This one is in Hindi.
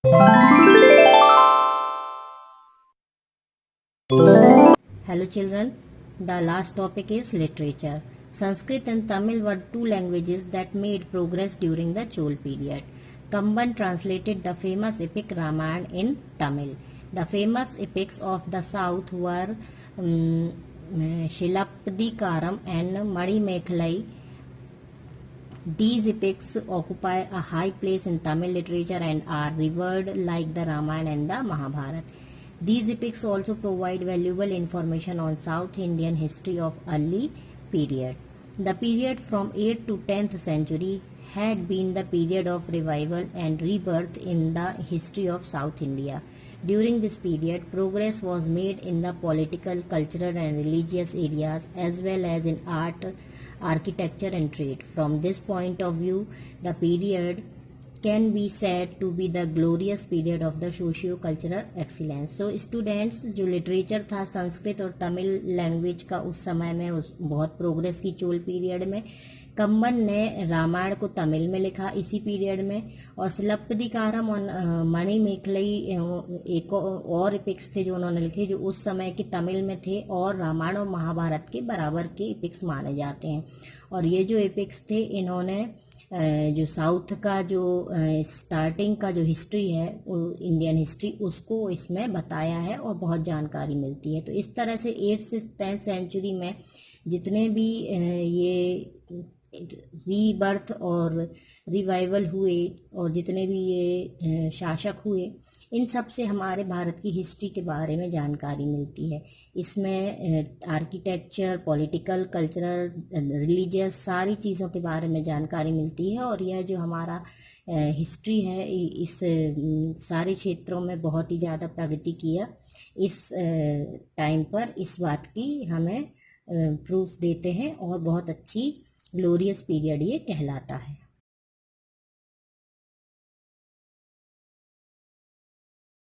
Hello children, the last topic is literature. Sanskrit and Tamil were two languages that made progress during the Chol period. Kamban translated the famous epic Ramayana in Tamil. The famous epics of the south were Shilapdikaram and Madimekhalai. These epics occupy a high place in Tamil literature and are revered like the Ramayana and the Mahabharata. These epics also provide valuable information on South Indian history of early period. The period from 8th to 10th century had been the period of revival and rebirth in the history of South India. During this period, progress was made in the political, cultural and religious areas as well as in art, architecture and trade. From this point of view, the period can be said to be the glorious period of the sociocultural excellence. So students, जो लिटरेचर था संस्कृत और तमिल लैंग्वेज का उस समय में बहुत प्रोग्रेस की चोल पीरियड में. कम्बन ने रामायण को तमिल में लिखा इसी पीरियड में, और सिलप्पदिकारम और मणिमेखलई एक और एपिक्स थे जो उन्होंने लिखे जो उस समय के तमिल में थे और रामायण और महाभारत के बराबर के एपिक्स माने जाते हैं. और ये जो एपिक्स थे इन्होंने जो साउथ का जो स्टार्टिंग का जो हिस्ट्री है इंडियन हिस्ट्री उसको इसमें बताया है और बहुत जानकारी मिलती है. तो इस तरह से 8th से 10th सेंचुरी में जितने भी ये रीबर्थ और रिवाइवल हुए और जितने भी ये शासक हुए, इन सब से हमारे भारत की हिस्ट्री के बारे में जानकारी मिलती है. इसमें आर्किटेक्चर, पॉलिटिकल, कल्चरल, रिलीजियस सारी चीज़ों के बारे में जानकारी मिलती है. और यह जो हमारा हिस्ट्री है इस सारे क्षेत्रों में बहुत ही ज़्यादा प्रगति किया इस टाइम पर, इस बात की हमें प्रूफ देते हैं और बहुत अच्छी ग्लोरियस पीरियड ये कहलाता है.